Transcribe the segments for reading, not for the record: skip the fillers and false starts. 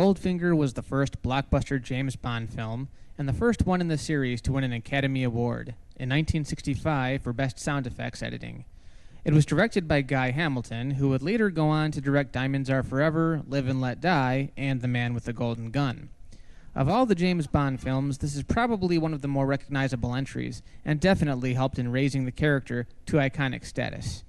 Goldfinger was the first blockbuster James Bond film, and the first one in the series to win an Academy Award, in 1965 for Best Sound Effects Editing. It was directed by Guy Hamilton, who would later go on to direct Diamonds Are Forever, Live and Let Die, and The Man with the Golden Gun. Of all the James Bond films, this is probably one of the more recognizable entries, and definitely helped in raising the character to iconic status.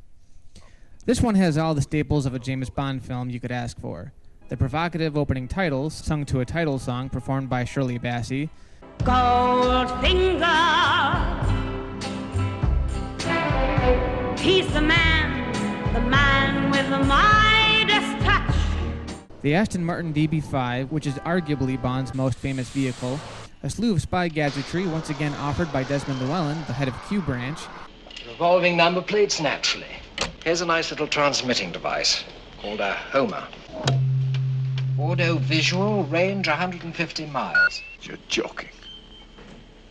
This one has all the staples of a James Bond film you could ask for. The provocative opening titles, sung to a title song performed by Shirley Bassey. Goldfinger, he's the man with the Midas touch. The Aston Martin DB5, which is arguably Bond's most famous vehicle. A slew of spy gadgetry once again offered by Desmond Llewellyn, the head of Q Branch. Revolving number plates, naturally. Here's a nice little transmitting device called a Homer. Audio-visual, range 150 miles. You're joking.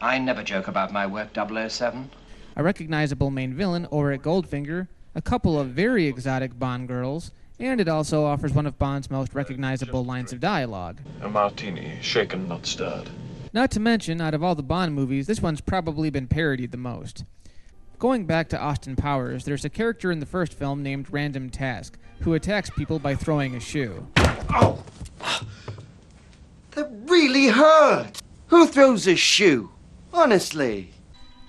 I never joke about my work, 007. A recognizable main villain, Auric Goldfinger, a couple of very exotic Bond girls, and it also offers one of Bond's most recognizable lines of dialogue. A martini, shaken, not stirred. Not to mention, out of all the Bond movies, this one's probably been parodied the most. Going back to Austin Powers, there's a character in the first film named Random Task, who attacks people by throwing a shoe. Oh! That really hurt! Who throws a shoe? Honestly.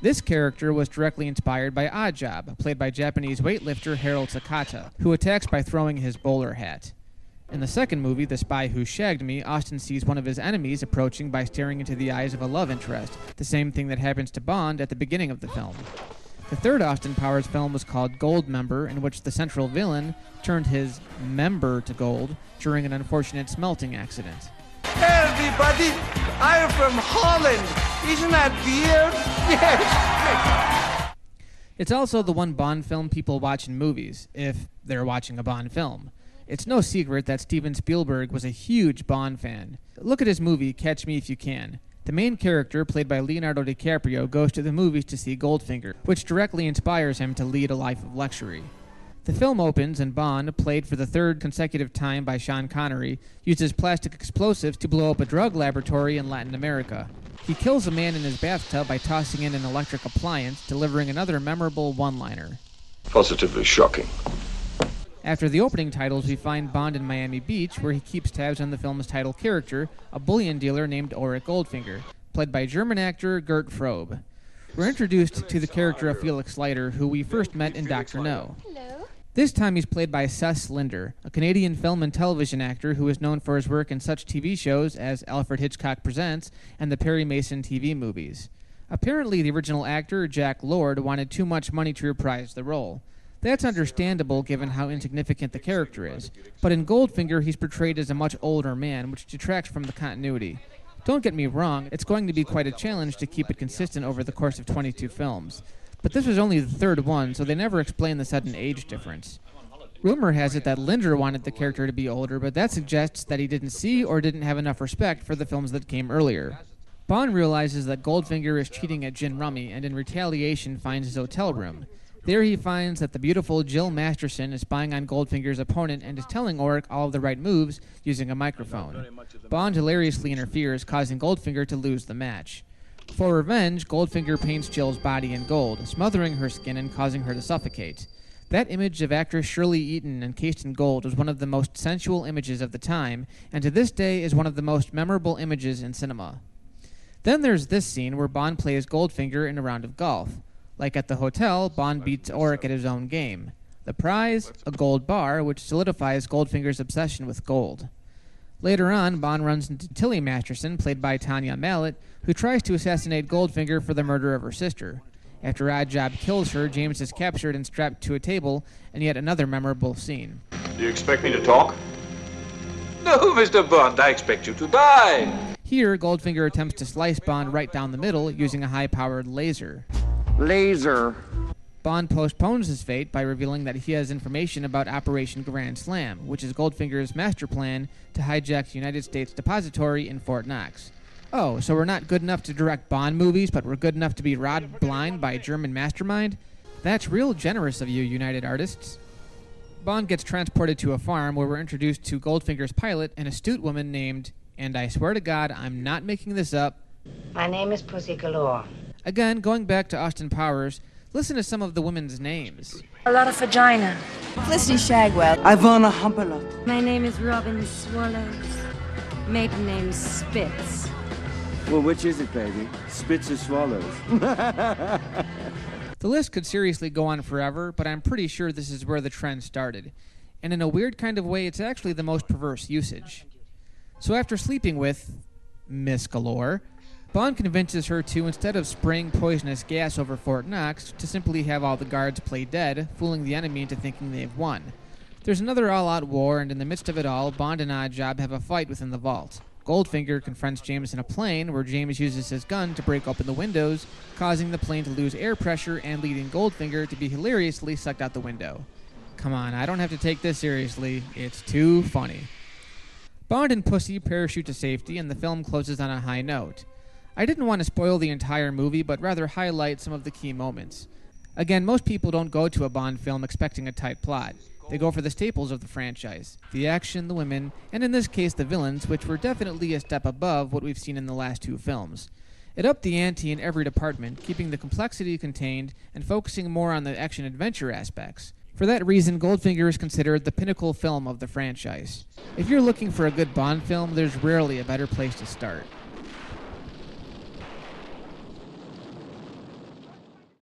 This character was directly inspired by Oddjob, played by Japanese weightlifter Harold Sakata, who attacks by throwing his bowler hat. In the second movie, The Spy Who Shagged Me, Austin sees one of his enemies approaching by staring into the eyes of a love interest, the same thing that happens to Bond at the beginning of the film. The third Austin Powers film was called Goldmember, in which the central villain turned his member to gold during an unfortunate smelting accident. Hey everybody, I'm from Holland. Isn't that weird? Yes. It's also the one Bond film people watch in movies, if they're watching a Bond film. It's no secret that Steven Spielberg was a huge Bond fan. Look at his movie, Catch Me If You Can. The main character, played by Leonardo DiCaprio, goes to the movies to see Goldfinger, which directly inspires him to lead a life of luxury. The film opens and Bond, played for the third consecutive time by Sean Connery, uses plastic explosives to blow up a drug laboratory in Latin America. He kills a man in his bathtub by tossing in an electric appliance, delivering another memorable one-liner. Positively shocking. After the opening titles, we find Bond in Miami Beach, where he keeps tabs on the film's title character, a bullion dealer named Auric Goldfinger, played by German actor Gert Frobe. We're introduced to the character of Felix Leiter, who we first met in Dr. No. Hello. This time he's played by Cess Linder, a Canadian film and television actor who is known for his work in such TV shows as Alfred Hitchcock Presents and the Perry Mason TV movies. Apparently, the original actor, Jack Lord, wanted too much money to reprise the role. That's understandable given how insignificant the character is, but in Goldfinger he's portrayed as a much older man, which detracts from the continuity. Don't get me wrong, it's going to be quite a challenge to keep it consistent over the course of 22 films. But this was only the third one, so they never explain the sudden age difference. Rumor has it that Linder wanted the character to be older, but that suggests that he didn't see or didn't have enough respect for the films that came earlier. Bond realizes that Goldfinger is cheating at gin rummy, and in retaliation finds his hotel room. There he finds that the beautiful Jill Masterson is spying on Goldfinger's opponent and is telling Auric all of the right moves using a microphone. Bond hilariously interferes, causing Goldfinger to lose the match. For revenge, Goldfinger paints Jill's body in gold, smothering her skin and causing her to suffocate. That image of actress Shirley Eaton encased in gold was one of the most sensual images of the time, and to this day is one of the most memorable images in cinema. Then there's this scene where Bond plays Goldfinger in a round of golf. Like at the hotel, Bond beats Auric at his own game. The prize? A gold bar, which solidifies Goldfinger's obsession with gold. Later on, Bond runs into Tilly Masterson, played by Tanya Mallet, who tries to assassinate Goldfinger for the murder of her sister. After Oddjob kills her, James is captured and strapped to a table, and yet another memorable scene. Do you expect me to talk? No, Mr. Bond, I expect you to die. Here, Goldfinger attempts to slice Bond right down the middle using a high-powered laser. Laser. Bond postpones his fate by revealing that he has information about Operation Grand Slam, which is Goldfinger's master plan to hijack the United States Depository in Fort Knox. Oh, so we're not good enough to direct Bond movies, but we're good enough to be robbed blind by a German mastermind? That's real generous of you, United Artists. Bond gets transported to a farm where we're introduced to Goldfinger's pilot, an astute woman named, and I swear to God, I'm not making this up. My name is Pussy Galore. Again, going back to Austin Powers, listen to some of the women's names. A lot of vagina. Felicity Shagwell. Ivana Humpalot. My name is Robin Swallows. Maiden name Spitz. Well, which is it, baby? Spits or swallows? The list could seriously go on forever, but I'm pretty sure this is where the trend started. And in a weird kind of way, it's actually the most perverse usage. So after sleeping with Miss Galore, Bond convinces her to, instead of spraying poisonous gas over Fort Knox, to simply have all the guards play dead, fooling the enemy into thinking they've won. There's another all-out war, and in the midst of it all, Bond and Oddjob have a fight within the vault. Goldfinger confronts James in a plane, where James uses his gun to break open the windows, causing the plane to lose air pressure and leading Goldfinger to be hilariously sucked out the window. Come on, I don't have to take this seriously. It's too funny. Bond and Pussy parachute to safety, and the film closes on a high note. I didn't want to spoil the entire movie, but rather highlight some of the key moments. Again, most people don't go to a Bond film expecting a tight plot. They go for the staples of the franchise, the action, the women, and in this case the villains, which were definitely a step above what we've seen in the last two films. It upped the ante in every department, keeping the complexity contained and focusing more on the action-adventure aspects. For that reason, Goldfinger is considered the pinnacle film of the franchise. If you're looking for a good Bond film, there's rarely a better place to start.